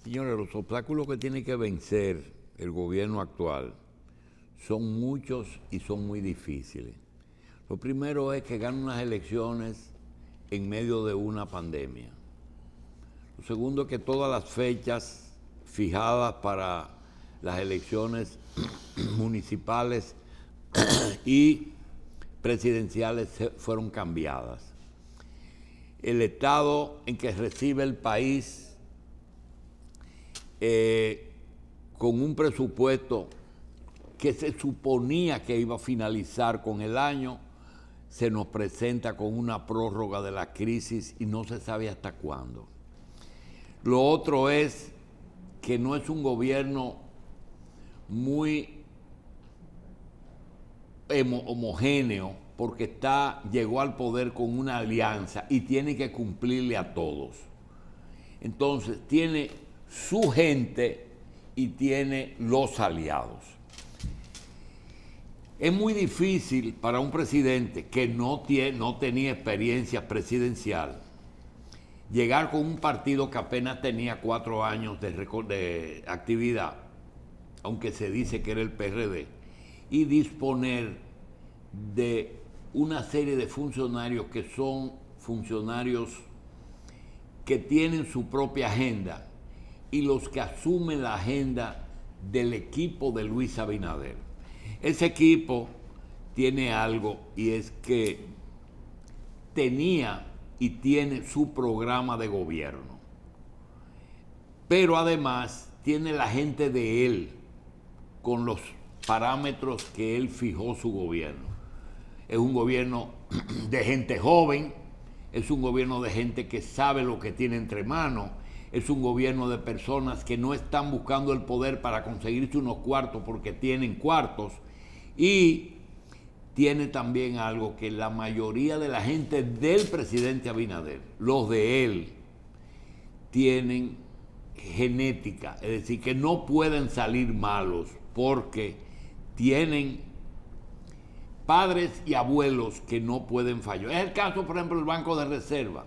Señores, los obstáculos que tiene que vencer el gobierno actual son muchos y son muy difíciles. Lo primero es que gane unas elecciones en medio de una pandemia. Lo segundo es que todas las fechas fijadas para las elecciones municipales y presidenciales fueron cambiadas. El estado en que recibe el país con un presupuesto que se suponía que iba a finalizar con el año, se nos presenta con una prórroga de la crisis y no se sabe hasta cuándo. Lo otro es que no es un gobierno muy homogéneo, porque llegó al poder con una alianza y tiene que cumplirle a todos. Entonces tiene su gente y tiene los aliados. Es muy difícil para un presidente que no tenía experiencia presidencial llegar con un partido que apenas tenía 4 años de actividad, aunque se dice que era el PRD, y disponer de una serie de funcionarios que son funcionarios que tienen su propia agenda y los que asumen la agenda del equipo de Luis Abinader. Ese equipo tiene algo, y es que tenía y tiene su programa de gobierno, pero además tiene la gente de él con los parámetros que él fijó su gobierno. Es un gobierno de gente joven, es un gobierno de gente que sabe lo que tiene entre manos, es un gobierno de personas que no están buscando el poder para conseguirse unos cuartos porque tienen cuartos, y tiene también algo que la mayoría de la gente del presidente Abinader, los de él, tienen genética, es decir, que no pueden salir malos porque tienen padres y abuelos que no pueden fallar. Es el caso, por ejemplo, del Banco de Reserva.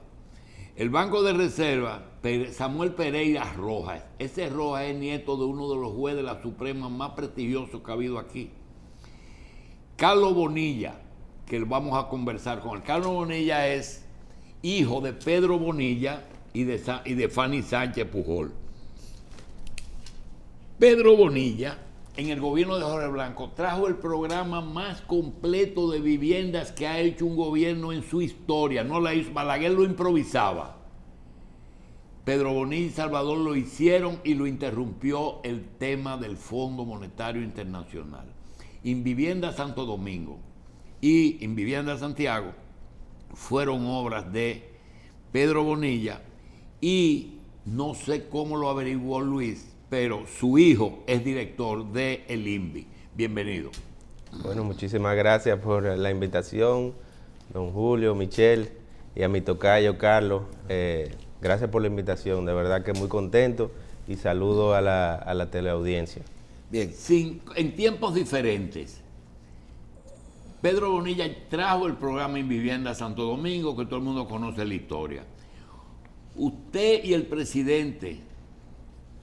El Banco de Reserva, Samuel Pereira Rojas, ese Rojas es nieto de uno de los jueces de la Suprema más prestigiosos que ha habido aquí. Carlos Bonilla, que vamos a conversar con él. Carlos Bonilla es hijo de Pedro Bonilla y de Fanny Sánchez Pujol. Pedro Bonilla, en el gobierno de Jorge Blanco, trajo el programa más completo de viviendas que ha hecho un gobierno en su historia. No la hizo, Balaguer lo improvisaba. Pedro Bonilla y Salvador lo hicieron y lo interrumpió el tema del Fondo Monetario Internacional. Invivienda Santo Domingo y Invivienda Santiago fueron obras de Pedro Bonilla, y no sé cómo lo averiguó Luis, pero su hijo es director de el INVI. Bienvenido. Bueno, muchísimas gracias por la invitación, don Julio, Michelle, y a mi tocayo Carlos. Gracias por la invitación, de verdad que muy contento, y saludo a la teleaudiencia. Bien, en tiempos diferentes, Pedro Bonilla trajo el programa Invivienda Santo Domingo, que todo el mundo conoce la historia. Usted y el presidente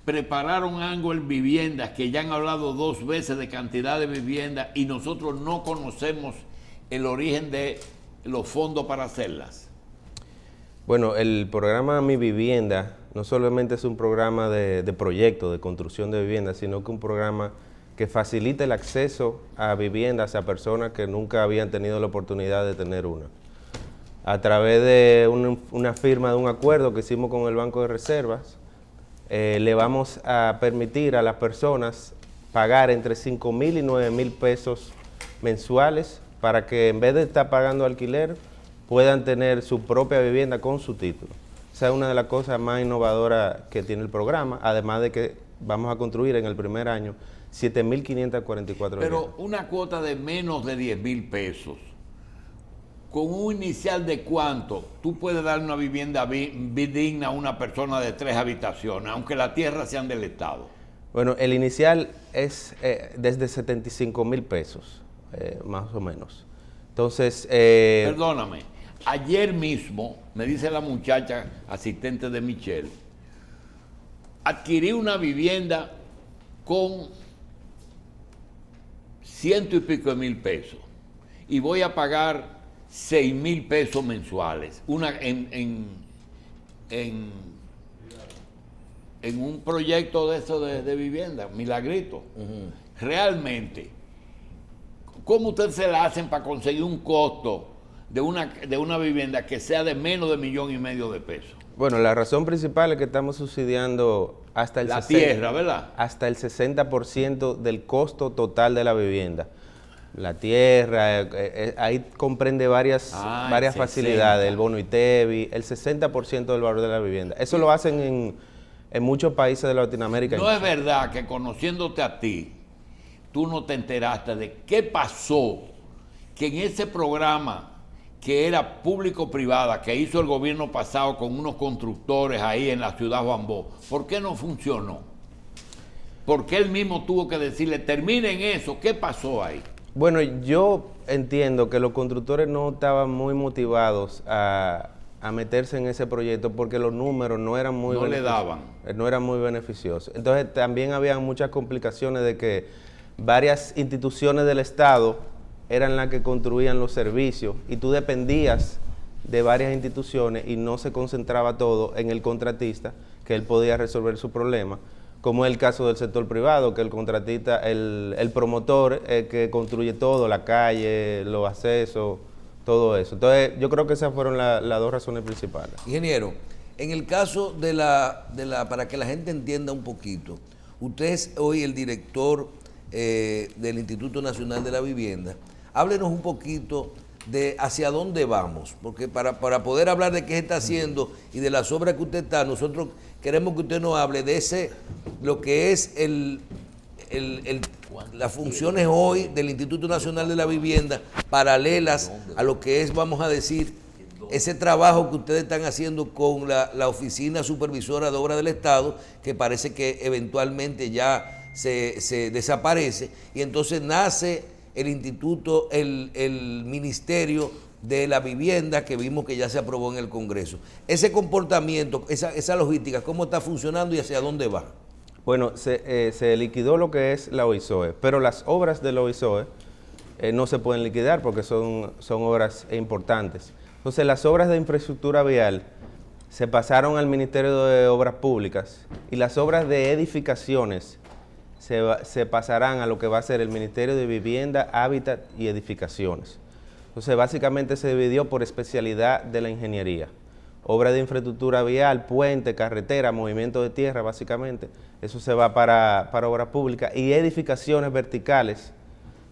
prepararon algo en viviendas, que ya han hablado 2 veces de cantidad de viviendas, y nosotros no conocemos el origen de los fondos para hacerlas. Bueno, el programa Mi Vivienda no solamente es un programa de proyecto, de construcción de viviendas, sino que un programa que facilita el acceso a viviendas a personas que nunca habían tenido la oportunidad de tener una. A través de una firma de un acuerdo que hicimos con el Banco de Reservas, le vamos a permitir a las personas pagar entre 5,000 y 9,000 pesos mensuales para que, en vez de estar pagando alquiler, puedan tener su propia vivienda con su título. Esa es una de las cosas más innovadoras que tiene el programa, además de que vamos a construir en el primer año 7,544 Pero viviendas. una cuota de menos de 10,000 pesos, con un inicial de ¿cuánto? Tú puedes dar una vivienda digna a una persona de 3 habitaciones, aunque las tierras sean del Estado. Bueno, el inicial es desde 75,000 pesos, más o menos. Entonces... Perdóname, ayer mismo, me dice la muchacha asistente de Michelle, adquirí una vivienda con 100 y pico de mil pesos y voy a pagar 6,000 pesos mensuales en un proyecto de eso de vivienda, milagrito. Realmente, ¿cómo ustedes se la hacen para conseguir un costo de una vivienda que sea de menos de 1,5 millones de pesos? Bueno, la razón principal es que estamos subsidiando hasta el tierra, ¿verdad? Hasta el 60% del costo total de la vivienda. La tierra, ahí comprende varias facilidades, el bono ITEVI, el 60% del valor de la vivienda. Eso lo hacen en muchos países de Latinoamérica. No es verdad que conociéndote a ti, tú no te enteraste de qué pasó, que en ese programa que era público-privada, que hizo el gobierno pasado con unos constructores ahí en la ciudad Juan Bosch, ¿por qué no funcionó? Porque él mismo tuvo que decirle, terminen eso, ¿qué pasó ahí? Bueno, yo entiendo que los constructores no estaban muy motivados a meterse en ese proyecto porque los números no eran muy no eran muy beneficiosos. Entonces también había muchas complicaciones de que varias instituciones del Estado eran las que construían los servicios y tú dependías de varias instituciones y no se concentraba todo en el contratista, que él podía resolver su problema, como es el caso del sector privado, que el contratista, el promotor que construye todo, la calle, los accesos, todo eso. Entonces yo creo que esas fueron las dos razones principales. Ingeniero, en el caso para que la gente entienda un poquito, usted es hoy el director del Instituto Nacional de la Vivienda. Háblenos un poquito de hacia dónde vamos, porque para poder hablar de qué se está haciendo y de las obras que usted está, nosotros queremos que usted nos hable de lo que es las funciones hoy del Instituto Nacional de la Vivienda, paralelas a lo que es, vamos a decir, ese trabajo que ustedes están haciendo con la Oficina Supervisora de Obras del Estado, que parece que eventualmente ya se desaparece, y entonces nace el instituto, el Ministerio de la Vivienda, que vimos que ya se aprobó en el Congreso. Ese comportamiento, esa logística, ¿cómo está funcionando y hacia dónde va? Bueno, se liquidó lo que es la OISOE, pero las obras de la OISOE no se pueden liquidar porque son obras importantes. Entonces, las obras de infraestructura vial se pasaron al Ministerio de Obras Públicas y las obras de edificaciones se pasarán a lo que va a ser el Ministerio de Vivienda, Hábitat y Edificaciones. Entonces, básicamente se dividió por especialidad de la ingeniería. Obra de infraestructura vial, puente, carretera, movimiento de tierra, básicamente. Eso se va para obras públicas. Y edificaciones verticales,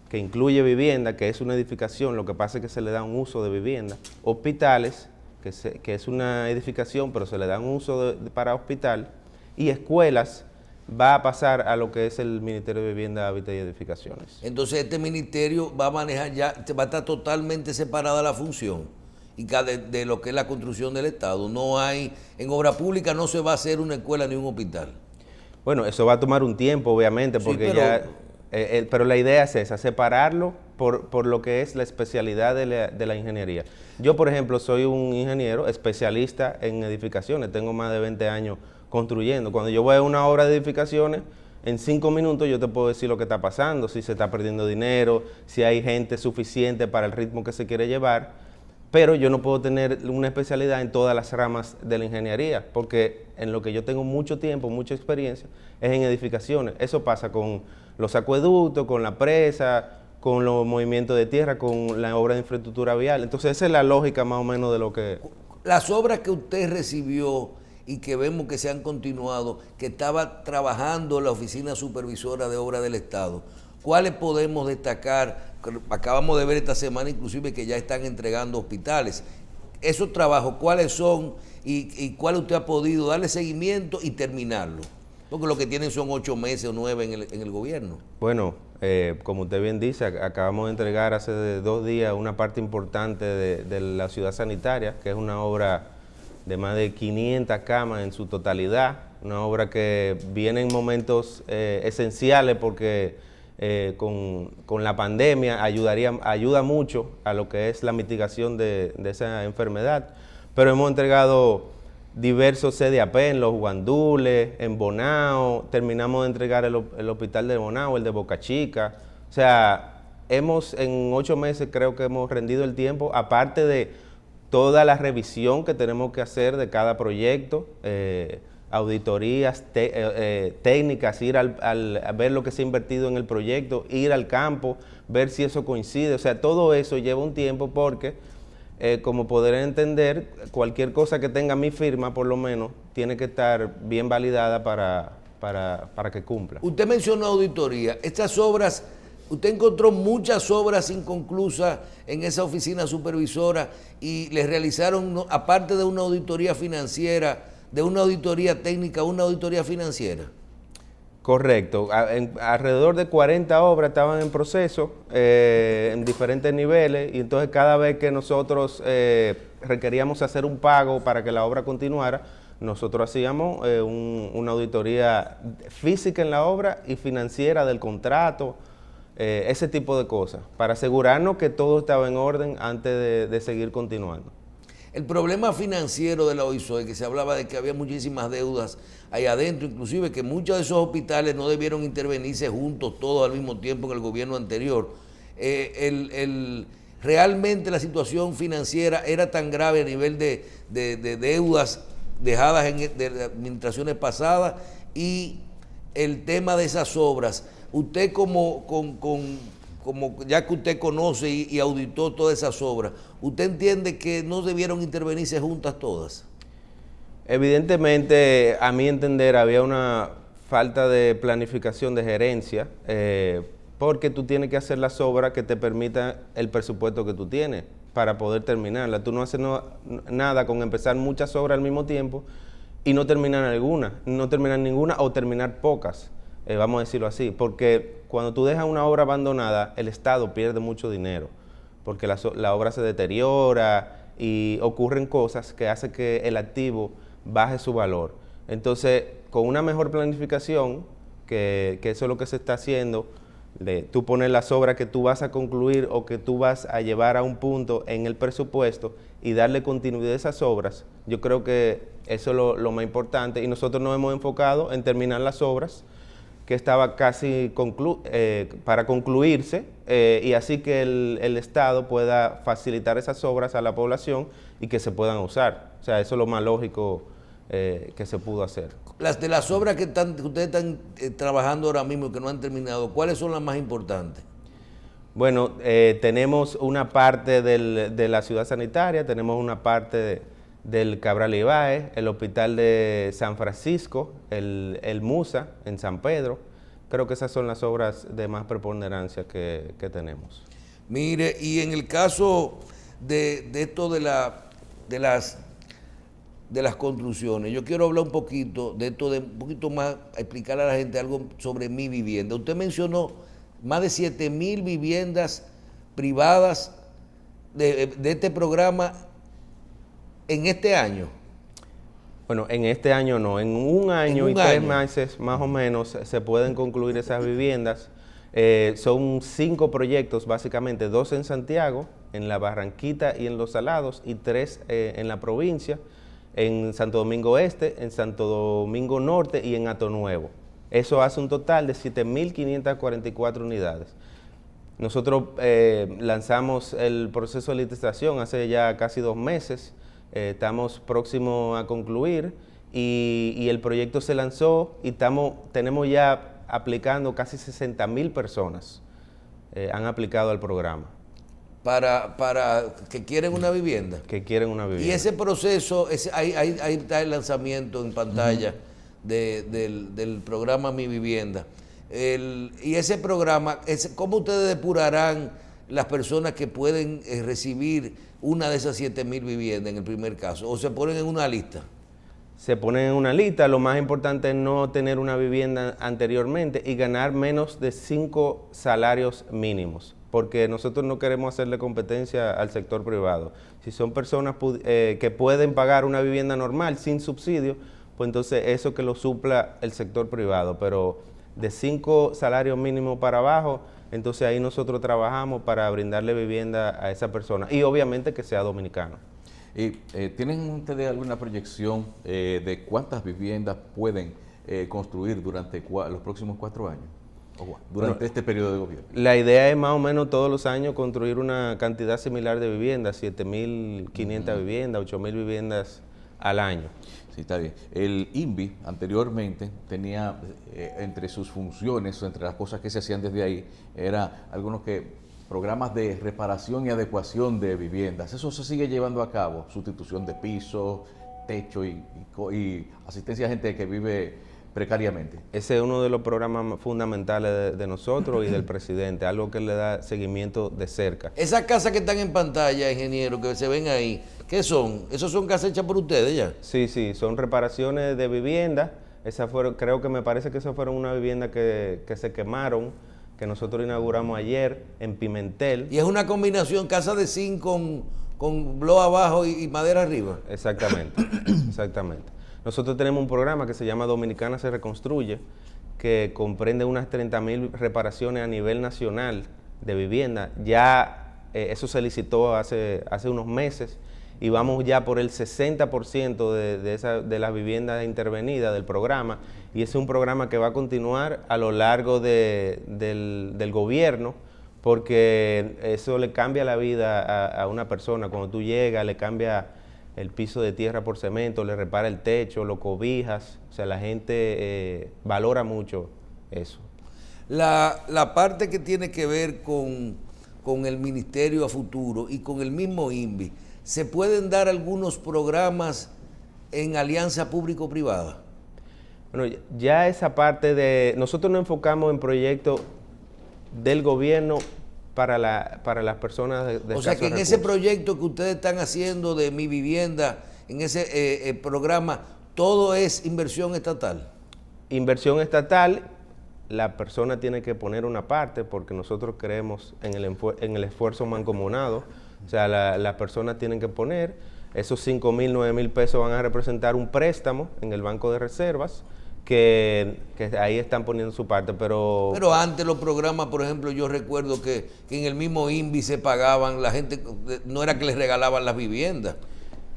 que incluye vivienda, que es una edificación, lo que pasa es que se le da un uso de vivienda. Hospitales, que es una edificación, pero se le da un uso para hospital. Y escuelas, va a pasar a lo que es el Ministerio de Vivienda, Hábitat y Edificaciones. Entonces este ministerio va a manejar va a estar totalmente separada la función y de lo que es la construcción del Estado. No hay, en obra pública no se va a hacer una escuela ni un hospital. Bueno, eso va a tomar un tiempo, obviamente, porque pero la idea es esa, separarlo por lo que es la especialidad de la ingeniería. Yo, por ejemplo, soy un ingeniero especialista en edificaciones, tengo más de 20 años construyendo. Cuando yo voy a una obra de edificaciones, en 5 minutos yo te puedo decir lo que está pasando, si se está perdiendo dinero, si hay gente suficiente para el ritmo que se quiere llevar, pero yo no puedo tener una especialidad en todas las ramas de la ingeniería, porque en lo que yo tengo mucho tiempo, mucha experiencia, es en edificaciones. Eso pasa con los acueductos, con la presa, con los movimientos de tierra, con la obra de infraestructura vial. Entonces esa es la lógica más o menos de lo que... Las obras que usted recibió y que vemos que se han continuado, que estaba trabajando la Oficina Supervisora de Obras del Estado, ¿cuáles podemos destacar? Acabamos de ver esta semana inclusive que ya están entregando hospitales. Esos trabajos, ¿cuáles son y cuál usted ha podido darle seguimiento y terminarlo? Porque lo que tienen son 8 meses o 9 en el gobierno. Bueno, como usted bien dice, acabamos de entregar hace 2 días una parte importante de la ciudad sanitaria, que es una obra de más de 500 camas en su totalidad, una obra que viene en momentos esenciales porque con la pandemia ayuda mucho a lo que es la mitigación de esa enfermedad, pero hemos entregado diversos CDAP en Los Guandules, en Bonao, terminamos de entregar el hospital de Bonao, el de Boca Chica. O sea, en 8 meses creo que hemos rendido el tiempo, aparte de toda la revisión que tenemos que hacer de cada proyecto, auditorías técnicas, ir a ver lo que se ha invertido en el proyecto, ir al campo, ver si eso coincide. O sea, todo eso lleva un tiempo porque, como podrán entender, cualquier cosa que tenga mi firma, por lo menos, tiene que estar bien validada para que cumpla. Usted mencionó auditoría. Estas obras, usted encontró muchas obras inconclusas en esa oficina supervisora y les realizaron, aparte de una auditoría financiera, de una auditoría técnica, una auditoría financiera. Correcto. Alrededor de 40 obras estaban en proceso, en diferentes niveles, y entonces cada vez que nosotros requeríamos hacer un pago para que la obra continuara, nosotros hacíamos una auditoría física en la obra y financiera del contrato, ese tipo de cosas, para asegurarnos que todo estaba en orden antes de seguir continuando. El problema financiero de la OISOE, que se hablaba de que había muchísimas deudas ahí adentro, inclusive que muchos de esos hospitales no debieron intervenirse juntos todos al mismo tiempo en el gobierno anterior. Realmente la situación financiera era tan grave a nivel de deudas dejadas de administraciones pasadas, y el tema de esas obras. Usted como ya que usted conoce y auditó todas esas obras, ¿usted entiende que no debieron intervenirse juntas todas? Evidentemente, a mi entender, había una falta de planificación de gerencia, porque tú tienes que hacer las obras que te permitan el presupuesto que tú tienes para poder terminarla. Tú no haces nada con empezar muchas obras al mismo tiempo y no terminar ninguna o terminar pocas. Vamos a decirlo así, porque cuando tú dejas una obra abandonada, el Estado pierde mucho dinero, porque la obra se deteriora y ocurren cosas que hacen que el activo baje su valor. Entonces, con una mejor planificación, que eso es lo que se está haciendo, tú pones las obras que tú vas a concluir o que tú vas a llevar a un punto en el presupuesto y darle continuidad a esas obras, yo creo que eso es lo más importante, y nosotros nos hemos enfocado en terminar las obras que estaba casi para concluirse, y así que el Estado pueda facilitar esas obras a la población y que se puedan usar. O sea, eso es lo más lógico que se pudo hacer. De las obras que ustedes están trabajando ahora mismo y que no han terminado, ¿cuáles son las más importantes? Bueno, tenemos una parte de la ciudad sanitaria, tenemos una parte del Cabral Ibáez, el hospital de San Francisco, el MUSA en San Pedro. Creo que esas son las obras de más preponderancia que tenemos. Mire, y en el caso de esto de las construcciones, yo quiero hablar un poquito de esto, un poquito más, explicarle a la gente algo sobre Mi Vivienda. Usted mencionó más de 7,000 viviendas privadas de este programa en este año. Bueno, en este año no, en un año y 3 meses más o menos se pueden concluir esas viviendas. Son 5 proyectos, básicamente 2 en Santiago, en la Barranquita y en Los Salados, y 3 en la provincia, en Santo Domingo Este, en Santo Domingo Norte y en Hato Nuevo. Eso hace un total de 7,544 unidades. Nosotros lanzamos el proceso de licitación hace ya casi 2 meses. Estamos próximos a concluir y el proyecto se lanzó y tenemos ya aplicando casi 60,000 personas han aplicado al programa. Para que quieren una vivienda. Que quieren una vivienda. Y ese proceso, ahí está el lanzamiento en pantalla del programa Mi Vivienda. Y ese programa, ¿cómo ustedes depurarán las personas que pueden recibir una de esas 7,000 viviendas en el primer caso? ¿O se ponen en una lista? Se ponen en una lista. Lo más importante es no tener una vivienda anteriormente y ganar menos de 5 salarios mínimos, porque nosotros no queremos hacerle competencia al sector privado. Si son personas que pueden pagar una vivienda normal sin subsidio, pues entonces eso que lo supla el sector privado, pero de 5 salarios mínimos para abajo, entonces ahí nosotros trabajamos para brindarle vivienda a esa persona y obviamente que sea dominicano. ¿Tienen ustedes alguna proyección de cuántas viviendas pueden construir durante los próximos 4 años? Durante este periodo de gobierno. La idea es más o menos todos los años construir una cantidad similar de viviendas, 7.500 viviendas, 8.000 viviendas al año. Sí, está bien. El INVI anteriormente tenía entre sus funciones, entre las cosas que se hacían desde ahí, era programas de reparación y adecuación de viviendas. Eso se sigue llevando a cabo, sustitución de pisos, techo y asistencia a gente que vive precariamente. Ese es uno de los programas fundamentales de nosotros y del presidente, algo que le da seguimiento de cerca. Esas casas que están en pantalla, ingeniero, que se ven ahí, ¿qué son? ¿Esas son casas hechas por ustedes ya? Sí, son reparaciones de vivienda. Me parece que esas fueron una vivienda que se quemaron, que nosotros inauguramos ayer en Pimentel. Y es una combinación casa de zinc con bloc abajo y madera arriba. Exactamente. Nosotros tenemos un programa que se llama Dominicana se reconstruye, que comprende unas 30.000 reparaciones a nivel nacional de vivienda. Ya eso se licitó hace unos meses y vamos ya por el 60% de las viviendas intervenidas del programa, y es un programa que va a continuar a lo largo del gobierno, porque eso le cambia la vida a una persona. Cuando tú llegas, le cambia el piso de tierra por cemento, le repara el techo, lo cobijas. O sea, la gente valora mucho eso. La parte que tiene que ver con el ministerio a futuro y con el mismo INVI, ¿se pueden dar algunos programas en alianza público-privada? Bueno, ya esa parte nosotros nos enfocamos en proyectos del gobierno para las personas de O sea que en recursos. ese proyecto que ustedes están haciendo de Mi Vivienda, en ese programa, todo es inversión estatal. Inversión estatal, la persona tiene que poner una parte porque nosotros creemos en el esfuerzo mancomunado. O sea, las personas tienen que poner, esos 5.000, 9.000 pesos van a representar un préstamo en el Banco de Reservas, que ahí están poniendo su parte, pero antes los programas, por ejemplo, yo recuerdo que en el mismo INVI se pagaban, la gente, no era que les regalaban las viviendas.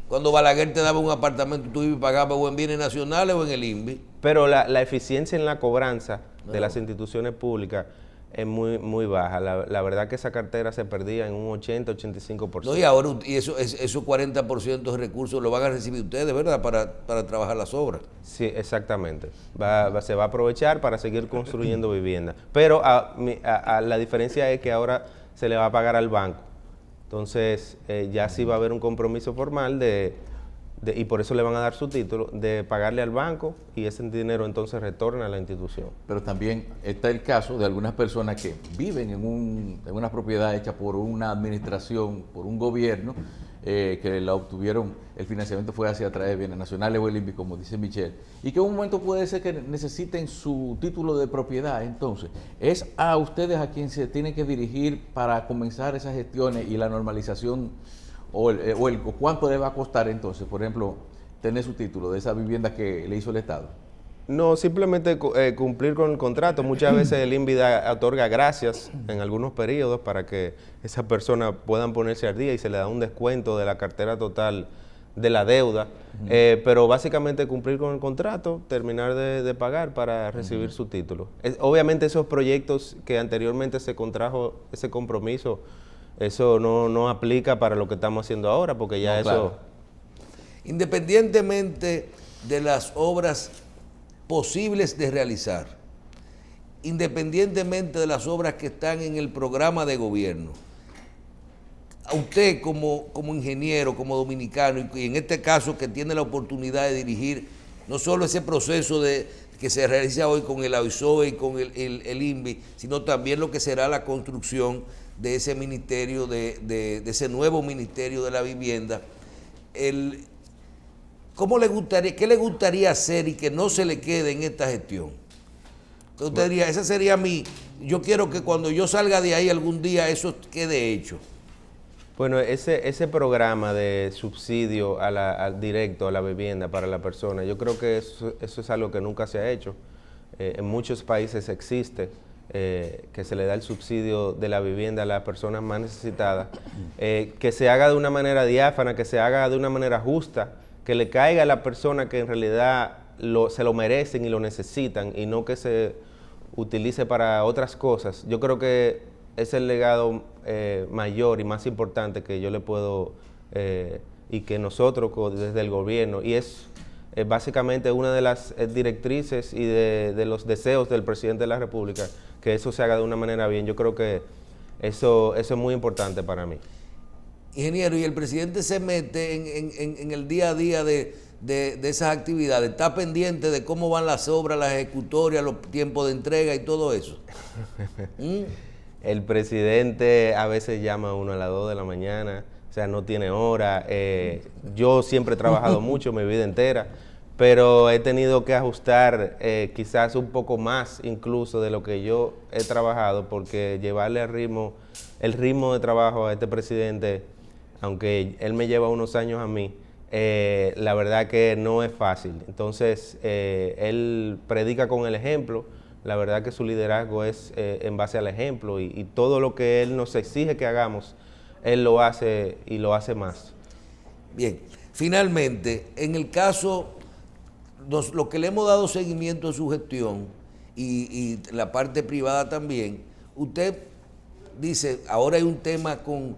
Cuando Balaguer te daba un apartamento, tú pagabas o en bienes nacionales o en el INVI. Pero la eficiencia en la cobranza de las instituciones públicas es muy baja. La verdad que esa cartera se perdía en un 80-85%. No, y ahora esos 40% de recursos lo van a recibir ustedes, ¿verdad? Para trabajar las obras. Sí, exactamente. Se va a aprovechar para seguir construyendo viviendas. Pero la diferencia es que ahora se le va a pagar al banco. Entonces, ya sí va a haber un compromiso formal y por eso le van a dar su título, de pagarle al banco, y ese dinero entonces retorna a la institución. Pero también está el caso de algunas personas que viven en una propiedad hecha por una administración, por un gobierno, que la obtuvieron, el financiamiento fue hacia a través de bienes nacionales o el INVI, como dice Michelle, y que en un momento puede ser que necesiten su título de propiedad. Entonces, es a ustedes a quien se tienen que dirigir para comenzar esas gestiones y la normalización, o cuánto le va a costar entonces, por ejemplo, tener su título de esa vivienda que le hizo el Estado. No, simplemente cumplir con el contrato. Muchas veces el INVI otorga gracias en algunos periodos para que esas personas puedan ponerse al día y se le da un descuento de la cartera total de la deuda. Pero básicamente cumplir con el contrato, terminar de pagar para recibir su título. Obviamente esos proyectos que anteriormente se contrajo ese compromiso, eso no aplica para lo que estamos haciendo ahora, porque ya eso... Claro. Independientemente de las obras posibles de realizar, independientemente de las obras que están en el programa de gobierno, a usted como ingeniero, como dominicano, y en este caso que tiene la oportunidad de dirigir no solo ese proceso que se realiza hoy con el AISOE y con el INVI, sino también lo que será la construcción de ese ministerio, de ese nuevo ministerio de la vivienda. ¿Qué le gustaría hacer y que no se le quede en esta gestión? Usted diría, esa sería yo quiero que cuando yo salga de ahí algún día eso quede hecho. Bueno, ese programa de subsidio directo a la vivienda para la persona, yo creo que eso es algo que nunca se ha hecho. En muchos países existe que se le da el subsidio de la vivienda a las personas más necesitadas, que se haga de una manera diáfana, que se haga de una manera justa, que le caiga a la persona que en realidad se lo merecen y lo necesitan, y no que se utilice para otras cosas. Yo creo que es el legado mayor y más importante que yo le puedo, y que nosotros desde el gobierno, y es básicamente una de las directrices y de los deseos del presidente de la República, que eso se haga de una manera bien. Yo creo que eso es muy importante para mí. Ingeniero, y el presidente se mete en el día a día de esas actividades, está pendiente de cómo van las obras, las ejecutorias, los tiempos de entrega y todo eso. El presidente a veces llama a uno a las 2 de la mañana, o sea, no tiene hora. Yo siempre he trabajado mucho, mi vida entera, pero he tenido que ajustar quizás un poco más incluso de lo que yo he trabajado, porque llevarle el ritmo de trabajo a este presidente, aunque él me lleva unos años a mí, la verdad que no es fácil. Entonces, él predica con el ejemplo. La verdad que su liderazgo es en base al ejemplo, y todo lo que él nos exige que hagamos, él lo hace y lo hace más. Bien, finalmente, en el caso, lo que le hemos dado seguimiento a su gestión y la parte privada también, usted dice, ahora hay un tema con,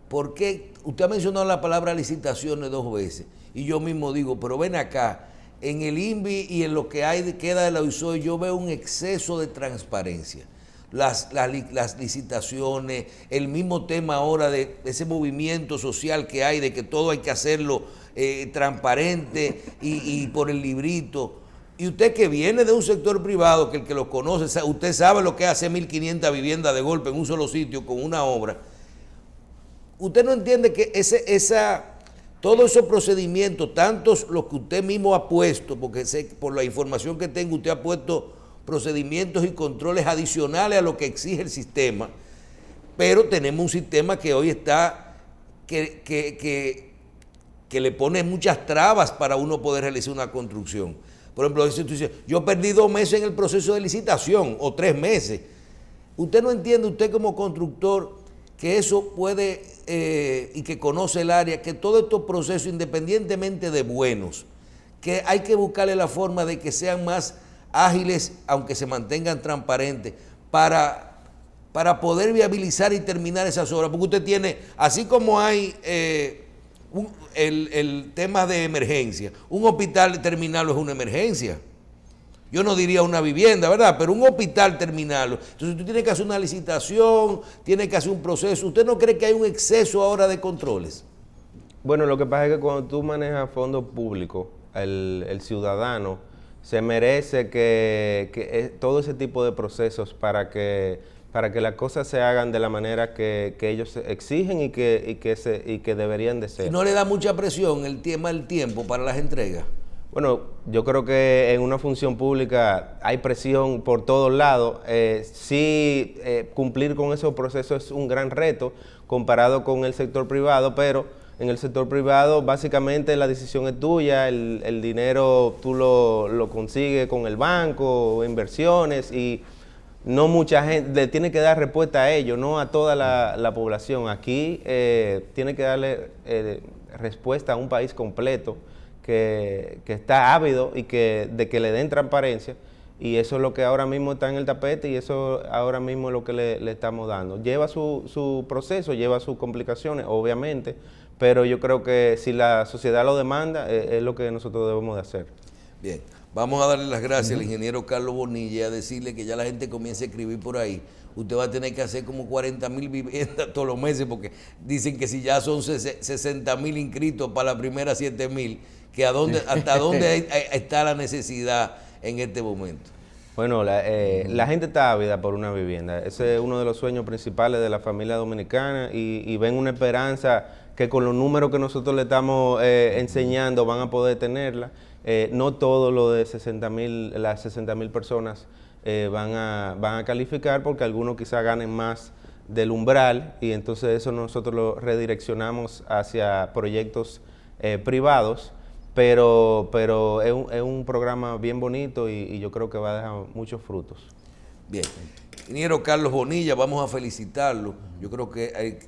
¿por qué? Usted ha mencionado la palabra licitaciones 2 veces, y yo mismo digo, pero ven acá, en el INVI y en lo que queda de la OISOE, yo veo un exceso de transparencia. Las licitaciones, el mismo tema ahora de ese movimiento social que hay, de que todo hay que hacerlo transparente y por el librito. Y usted que viene de un sector privado, que el que lo conoce, usted sabe lo que hace 1.500 viviendas de golpe en un solo sitio con una obra. Usted no entiende que todos esos procedimientos, tantos los que usted mismo ha puesto, porque sé, por la información que tengo, usted ha puesto procedimientos y controles adicionales a lo que exige el sistema, pero tenemos un sistema que hoy está, que le pone muchas trabas para uno poder realizar una construcción. Por ejemplo, yo perdí 2 meses en el proceso de licitación, o 3 meses. Usted no entiende, usted como constructor, que eso puede, y que conoce el área, que todos estos procesos, independientemente de buenos, que hay que buscarle la forma de que sean más ágiles, aunque se mantengan transparentes, para poder viabilizar y terminar esas obras. Porque usted tiene, así como hay el tema de emergencia, un hospital terminal es una emergencia. Yo no diría una vivienda, ¿verdad? Pero un hospital terminal. Entonces tú tienes que hacer una licitación, tienes que hacer un proceso. ¿Usted no cree que hay un exceso ahora de controles? Bueno, lo que pasa es que cuando tú manejas fondos públicos, el ciudadano se merece que todo ese tipo de procesos para que las cosas se hagan de la manera que ellos exigen y que deberían de ser. ¿Y no le da mucha presión el tiempo para las entregas? Bueno, yo creo que en una función pública hay presión por todos lados. Cumplir con esos procesos es un gran reto comparado con el sector privado, pero en el sector privado básicamente la decisión es tuya, el dinero tú lo consigues con el banco, inversiones, y no mucha gente le tiene que dar respuesta a ello, no a toda la población. Aquí tiene que darle respuesta a un país completo que está ávido de que le den transparencia, y eso es lo que ahora mismo está en el tapete, y eso ahora mismo es lo que le estamos dando. Lleva su proceso, lleva sus complicaciones, obviamente, pero yo creo que si la sociedad lo demanda, es lo que nosotros debemos de hacer. Bien, vamos a darle las gracias al ingeniero Carlos Bonilla y a decirle que ya la gente comience a escribir por ahí. Usted va a tener que hacer como 40,000 viviendas todos los meses, porque dicen que si ya son 60,000 inscritos para la primera 7,000, que hasta dónde está la necesidad en este momento. Bueno, la gente está ávida por una vivienda. Ese es uno de los sueños principales de la familia dominicana, y ven una esperanza que con los números que nosotros le estamos enseñando van a poder tenerla. No todo lo de las 60,000 personas van a calificar, porque algunos quizás ganen más del umbral, y entonces eso nosotros lo redireccionamos hacia proyectos privados. Pero es un programa bien bonito, y yo creo que va a dejar muchos frutos. Bien. Ingeniero Carlos Bonilla, vamos a felicitarlo. Yo creo que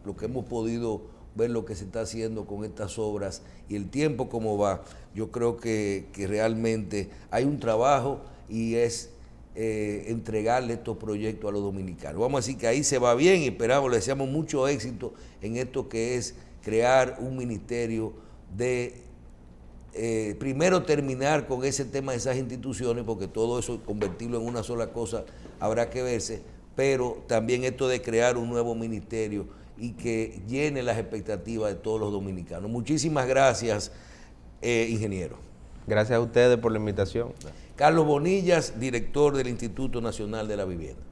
lo que hemos podido ver lo que se está haciendo con estas obras y el tiempo como va, yo creo que realmente hay un trabajo y es entregarle estos proyectos a los dominicanos. Vamos a decir que ahí se va bien y esperamos, le deseamos mucho éxito en esto que es crear un ministerio de primero terminar con ese tema de esas instituciones, porque todo eso convertirlo en una sola cosa habrá que verse, pero también esto de crear un nuevo ministerio y que llene las expectativas de todos los dominicanos. Muchísimas gracias, ingeniero. Gracias a ustedes por la invitación. Carlos Bonillas, director del Instituto Nacional de la Vivienda.